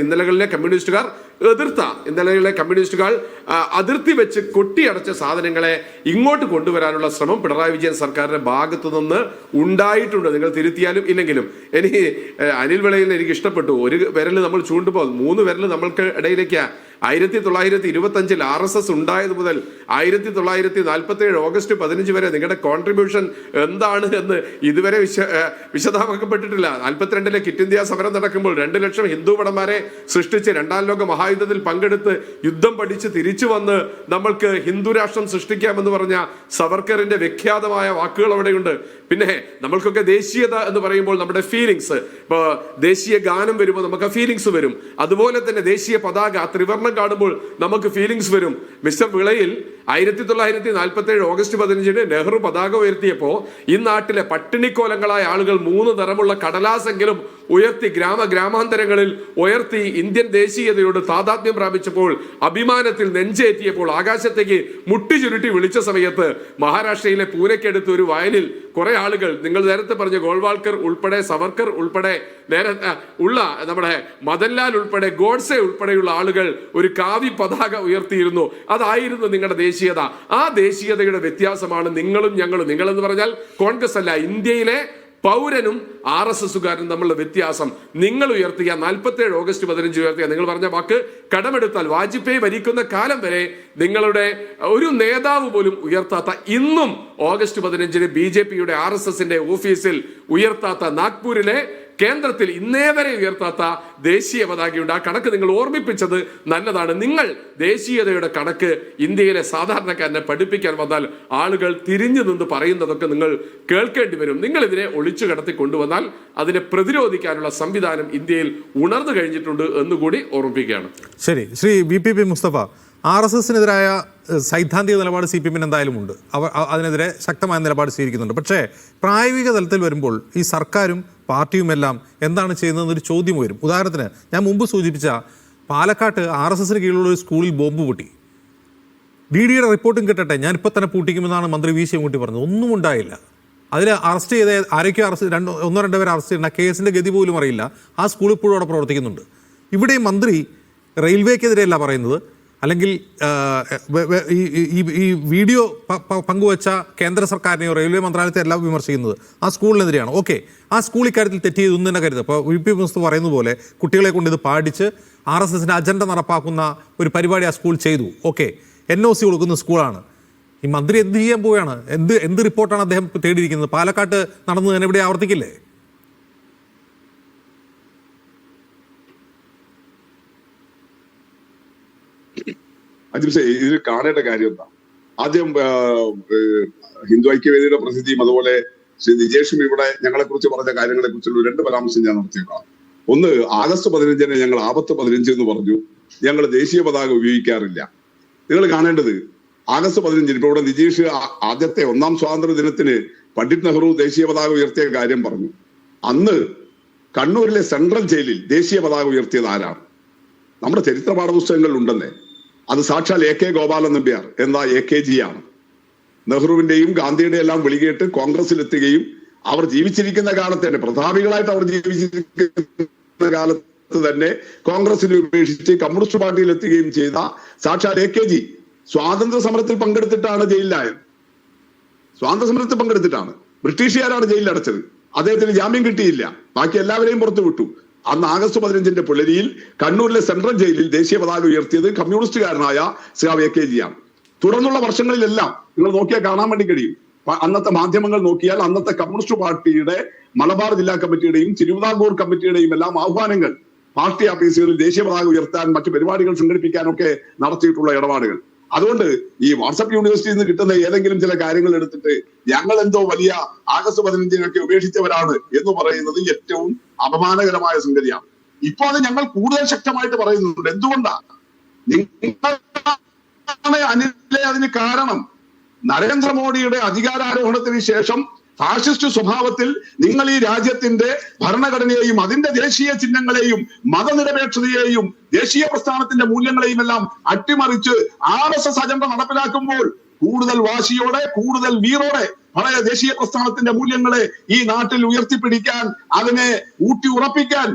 ഇന്നലകളിലെ കമ്മ്യൂണിസ്റ്റുകാർ അതിർത്തി വെച്ച് കൊട്ടിയടച്ച സാധനങ്ങളെ ഇങ്ങോട്ട് കൊണ്ടുവരാനുള്ള ശ്രമം പിണറായി വിജയൻ സർക്കാരിന്റെ ഭാഗത്തു നിന്ന് ഉണ്ടായിട്ടുണ്ട്. നിങ്ങൾ തിരുത്തിയാലും ഇല്ലെങ്കിലും എനിക്ക് അനിൽ വിളയിൽ എനിക്ക് ഇഷ്ടപ്പെട്ടു. ഒരു വിരൽ നമ്മൾ ചൂണ്ടുമ്പോൾ 3 വിരൽ നമ്മൾക്ക് ഇടയിലേക്ക് 1925 RSS ഉണ്ടായത് മുതൽ 1947 ഓഗസ്റ്റ് 15 വരെ നിങ്ങളുടെ കോൺട്രിബ്യൂഷൻ എന്താണ് എന്ന് ഇതുവരെ വിശദമാക്കപ്പെട്ടിട്ടില്ല. 42-ലെ ക്വിറ്റ് ഇന്ത്യ സമരം നടക്കുമ്പോൾ 2 ലക്ഷം ഹിന്ദു ഭടന്മാരെ സൃഷ്ടിച്ച് 2ാം ലോക മഹായുദ്ധത്തിൽ പങ്കെടുത്ത് യുദ്ധം പഠിച്ച് തിരിച്ചു വന്ന് നമ്മൾക്ക് ഹിന്ദു രാഷ്ട്രം സൃഷ്ടിക്കാമെന്ന് പറഞ്ഞ സവർക്കറിന്റെ വിഖ്യാതമായ വാക്കുകൾ അവിടെയുണ്ട്. പിന്നെ നമ്മൾക്കൊക്കെ ദേശീയത എന്ന് പറയുമ്പോൾ നമ്മുടെ ഫീലിങ്സ്, ഇപ്പൊ ദേശീയ ഗാനം വരുമ്പോൾ നമുക്ക് ഫീലിങ്സ് വരും. അതുപോലെ തന്നെ ദേശീയ പതാക ത്രിവർണ്ണ കാണുമ്പോൾ നമുക്ക് ഫീലിങ്സ് വരും. മിസ്റ്റർ വിളയിൽ 1947 ഓഗസ്റ്റ് 15 നെഹ്റു പതാക ഉയർത്തിയപ്പോ ഈ നാട്ടിലെ പട്ടിണിക്കോലങ്ങളായ ആളുകൾ 3 നിറമുള്ള കടലാസെങ്കിലും ഉയർത്തി ഗ്രാമാന്തരങ്ങളിൽ ഉയർത്തി ഇന്ത്യൻ ദേശീയതയോട് താതാത്മ്യം പ്രാപിച്ചപ്പോൾ അഭിമാനത്തിൽ നെഞ്ചേറ്റിയപ്പോൾ ആകാശത്തേക്ക് മുട്ടി ചുരുട്ടി വിളിച്ച സമയത്ത് മഹാരാഷ്ട്രയിലെ പൂനെക്കടുത്ത് ഒരു വയലിൽ കുറെ ആളുകൾ, നിങ്ങൾ നേരത്തെ പറഞ്ഞ ഗോൾവാൾക്കർ ഉൾപ്പെടെ സവർക്കർ ഉൾപ്പെടെ ഉള്ള നമ്മുടെ മദൻലാൽ ഉൾപ്പെടെ ഗോഡ്സെ ഉൾപ്പെടെയുള്ള ആളുകൾ ഒരു കാവി പതാക ഉയർത്തിയിരുന്നു. അതായിരുന്നു നിങ്ങളുടെ ദേശീയത. ആ ദേശീയതയുടെ വ്യത്യാസമാണ് നിങ്ങളും ഞങ്ങളും. നിങ്ങളെന്ന് പറഞ്ഞാൽ കോൺഗ്രസ് അല്ല, ഇന്ത്യയിലെ പൗരനും RSSകാരനും തമ്മിലുള്ള വ്യത്യാസം. നിങ്ങൾ ഉയർത്തിയ 47 ഓഗസ്റ്റ് 15 ഉയർത്തിയ, നിങ്ങൾ പറഞ്ഞ വാക്ക് കടമെടുത്താൽ വാജ്പേയി ഭരിക്കുന്ന കാലം വരെ നിങ്ങളുടെ ഒരു നേതാവ് പോലും ഉയർത്താത്ത, ഇന്നും ഓഗസ്റ്റ് 15 BJPയുടെ RSSന്റെ ഓഫീസിൽ ഉയർത്താത്ത, നാഗ്പൂരിലെ കേന്ദ്രത്തിൽ ഇന്നേ വരെ ഉയർത്താത്ത ദേശീയ പതാകയുണ്ട്. ആ കണക്ക് നിങ്ങൾ ഓർമ്മിപ്പിച്ചത് നല്ലതാണ്. നിങ്ങൾ ദേശീയതയുടെ കണക്ക് ഇന്ത്യയിലെ സാധാരണക്കാരനെ പഠിപ്പിക്കാൻ വന്നാൽ ആളുകൾ തിരിഞ്ഞു നിന്ന് പറയുന്നതൊക്കെ നിങ്ങൾ കേൾക്കേണ്ടി വരും. നിങ്ങൾ ഇതിനെ ഒളിച്ചു കടത്തി കൊണ്ടുവന്നാൽ അതിനെ പ്രതിരോധിക്കാനുള്ള സംവിധാനം ഇന്ത്യയിൽ ഉണർന്നു കഴിഞ്ഞിട്ടുണ്ട് എന്നുകൂടി ഓർമ്മിപ്പിക്കുകയാണ്. ശരി, ശ്രീ VPP മുസ്തഫ, RSSനെതിരായ സൈദ്ധാന്തിക നിലപാട് CPM എന്തായാലും ഉണ്ട്. അതിനെതിരെ ശക്തമായ നിലപാട് സ്വീകരിക്കുന്നുണ്ട്. പക്ഷേ പ്രായോഗിക തലത്തിൽ വരുമ്പോൾ ഈ സർക്കാരും പാർട്ടിയുമെല്ലാം എന്താണ് ചെയ്യുന്നതെന്നൊരു ചോദ്യം വരും. ഉദാഹരണത്തിന് ഞാൻ മുമ്പ് സൂചിപ്പിച്ച പാലക്കാട്ട് RSSന് കീഴിലുള്ള ഒരു സ്കൂളിൽ ബോംബ് പൊട്ടി. DDയുടെ റിപ്പോർട്ടും കിട്ടട്ടെ, ഞാനിപ്പോൾ തന്നെ പൂട്ടിക്കുമെന്നാണ് മന്ത്രി VC അങ്ങോട്ട് പറഞ്ഞത്. ഒന്നും ഉണ്ടായില്ല. അതിൽ അറസ്റ്റ് ചെയ്ത ആരൊക്കെയോ ഒന്നോ രണ്ടോ പേരെ അറസ്റ്റ് ചെയ്യണം. കേസിൻ്റെ ഗതി പോലും അറിയില്ല. ആ സ്കൂൾ ഇപ്പോഴും അവിടെ പ്രവർത്തിക്കുന്നുണ്ട്. ഇവിടെ മന്ത്രി റെയിൽവേക്കെതിരെയല്ല പറയുന്നത്, അല്ലെങ്കിൽ ഈ വീഡിയോ പങ്കുവച്ച കേന്ദ്ര സർക്കാരിനെയോ റെയിൽവേ മന്ത്രാലയത്തെ എല്ലാം വിമർശിക്കുന്നത് ആ സ്കൂളിനെതിരെയാണ്. ഓക്കെ, ആ സ്കൂൾ ഇക്കാര്യത്തിൽ തെറ്റ് ചെയ്തൊന്നും തന്നെ കരുതുക. ഇപ്പോൾ VP മുസ്തഫ പറയുന്ന പോലെ കുട്ടികളെ കൊണ്ട് ഇത് പാടിച്ച് RSSന്റെ അജണ്ട നടപ്പാക്കുന്ന ഒരു പരിപാടി ആ സ്കൂൾ ചെയ്തു. ഓക്കെ, NOC കൊടുക്കുന്ന സ്കൂളാണ്. ഈ മന്ത്രി എന്ത് ചെയ്യാൻ പോവുകയാണ്? എന്ത് റിപ്പോർട്ടാണ് അദ്ദേഹം തേടിയിരിക്കുന്നത്? പാലക്കാട്ട് നടന്നു തന്നെ ഇവിടെ ആവർത്തിക്കില്ലേ? ഇതിൽ കാണേണ്ട കാര്യം എന്താ? ആദ്യം ഹിന്ദു ഐക്യവേദിയുടെ പ്രസിദ്ധിയും അതുപോലെ ശ്രീ നിജേഷും ഇവിടെ ഞങ്ങളെ കുറിച്ച് പറഞ്ഞ കാര്യങ്ങളെ കുറിച്ചുള്ള 2 പരാമർശം ഞാൻ നടത്തിയേക്കാം. ഒന്ന്, ആഗസ്റ്റ് 15 ഞങ്ങൾ ആപത്ത് 15 എന്ന് പറഞ്ഞു. ഞങ്ങൾ ദേശീയ പതാക ഉപയോഗിക്കാറില്ല. നിങ്ങൾ കാണേണ്ടത് ആഗസ്റ്റ് 15 ഇപ്പൊ ഇവിടെ നിജീഷ് ആദ്യത്തെ 1ാം സ്വാതന്ത്ര്യ ദിനത്തിന് പണ്ഡിറ്റ് നെഹ്റു ദേശീയ പതാക ഉയർത്തിയ കാര്യം പറഞ്ഞു. അന്ന് കണ്ണൂരിലെ സെൻട്രൽ ജയിലിൽ ദേശീയ പതാക ഉയർത്തിയത് ആരാണ്? നമ്മുടെ ചരിത്ര പാഠപുസ്തകങ്ങളിൽ ഉണ്ടെന്നേ. അത് സാക്ഷാൽ AK ഗോപാലൻ നമ്പ്യാർ എന്ന AKG ആണ്. നെഹ്റുവിന്റെയും ഗാന്ധിയുടെയും എല്ലാം വിളികേട്ട് കോൺഗ്രസിലെത്തുകയും അവർ ജീവിച്ചിരിക്കുന്ന കാലത്ത് തന്നെ, പ്രതാപികളായിട്ട് അവർ ജീവിച്ചിരിക്കുന്ന കാലത്ത് തന്നെ കോൺഗ്രസിനെ ഉപേക്ഷിച്ച് കമ്മ്യൂണിസ്റ്റ് പാർട്ടിയിൽ എത്തുകയും ചെയ്ത സാക്ഷാൽ AKG സ്വാതന്ത്ര്യ സമരത്തിൽ പങ്കെടുത്തിട്ടാണ് ജയിലിലായത്. സ്വാതന്ത്ര്യ സമരത്തിൽ പങ്കെടുത്തിട്ടാണ്. ബ്രിട്ടീഷുകാരാണ് ജയിലിൽ അടച്ചത്. അദ്ദേഹത്തിന് ജാമ്യം കിട്ടിയില്ല. ബാക്കി എല്ലാവരെയും പുറത്തു വിട്ടു. അന്ന് ആഗസ്റ്റ് 15 പുലരിയിൽ കണ്ണൂരിലെ സെൻട്രൽ ജയിലിൽ ദേശീയ പതാക ഉയർത്തിയത് കമ്മ്യൂണിസ്റ്റുകാരനായ AKG ആണ്. തുടർന്നുള്ള വർഷങ്ങളിലെല്ലാം നിങ്ങൾ നോക്കിയാൽ കാണാൻ വേണ്ടി കഴിയും. അന്നത്തെ മാധ്യമങ്ങൾ നോക്കിയാൽ അന്നത്തെ കമ്മ്യൂണിസ്റ്റ് പാർട്ടിയുടെ മലബാർ ജില്ലാ കമ്മിറ്റിയുടെയും തിരുവിതാംകൂർ കമ്മിറ്റിയുടെയും എല്ലാം ആഹ്വാനങ്ങൾ, പാർട്ടി ഓഫീസുകളിൽ ദേശീയ പതാക ഉയർത്താൻ, മറ്റു പരിപാടികൾ സംഘടിപ്പിക്കാനൊക്കെ നടത്തിയിട്ടുള്ള ഇടപാടുകൾ. അതുകൊണ്ട് ഈ വാട്സപ്പ് യൂണിവേഴ്സിറ്റിയിൽ നിന്ന് കിട്ടുന്ന ഏതെങ്കിലും ചില കാര്യങ്ങൾ എടുത്തിട്ട് ഞങ്ങൾ എന്തോ വലിയ ആഗസ്റ്റ് 15 ഉപേക്ഷിച്ചവരാണ് എന്ന് പറയുന്നത് ഏറ്റവും അപമാനകരമായ സംഗതിയാണ്. ഇപ്പൊ അത് ഞങ്ങൾ കൂടുതൽ ശക്തമായിട്ട് പറയുന്നുണ്ട്. എന്തുകൊണ്ടാണ്? നിങ്ങളാണ് അനിലെ അതിന് കാരണം. നരേന്ദ്രമോദിയുടെ അധികാരാരോഹണത്തിന് ശേഷം ഫാഷിസ്റ്റ് സ്വഭാവത്തിൽ നിങ്ങൾ ഈ രാജ്യത്തിന്റെ ഭരണഘടനയെയും അതിന്റെ ദേശീയ ചിഹ്നങ്ങളെയും മതനിരപേക്ഷതയെയും ദേശീയ പ്രസ്ഥാനത്തിന്റെ മൂല്യങ്ങളെയും എല്ലാം അട്ടിമറിച്ച് RSS അജണ്ട നടപ്പിലാക്കുമ്പോൾ കൂടുതൽ വാശിയോടെ, കൂടുതൽ വീറോടെ പഴയ ദേശീയ പ്രസ്ഥാനത്തിന്റെ മൂല്യങ്ങളെ ഈ നാട്ടിൽ ഉയർത്തിപ്പിടിക്കാൻ, അതിനെ ഊട്ടി ഉറപ്പിക്കാൻ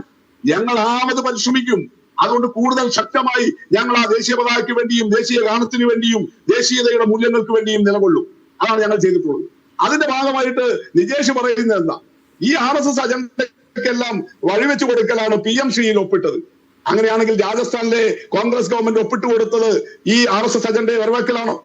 ഞങ്ങൾ ആവത് പരിശ്രമിക്കും. അതുകൊണ്ട് കൂടുതൽ ശക്തമായി ഞങ്ങൾ ആ ദേശീയ പതാകയ്ക്ക് വേണ്ടിയും ദേശീയ ഗാനത്തിന് വേണ്ടിയും ദേശീയതയുടെ മൂല്യങ്ങൾക്ക് വേണ്ടിയും നിലകൊള്ളും. അതാണ് ഞങ്ങൾ ചെയ്തിട്ടുള്ളത്. അതിന്റെ ഭാഗമായിട്ട് നിജേഷ് പറയുന്നത് എന്താ, ഈ RSS അജണ്ടയ്ക്കെല്ലാം വഴിവെച്ചു കൊടുക്കലാണ് PMCയിൽ ഒപ്പിട്ടത്. അങ്ങനെയാണെങ്കിൽ രാജസ്ഥാനിലെ കോൺഗ്രസ് ഗവൺമെന്റ് ഒപ്പിട്ട് കൊടുത്തത് ഈ RSS അജണ്ടയെ വരവേക്കലാണോ?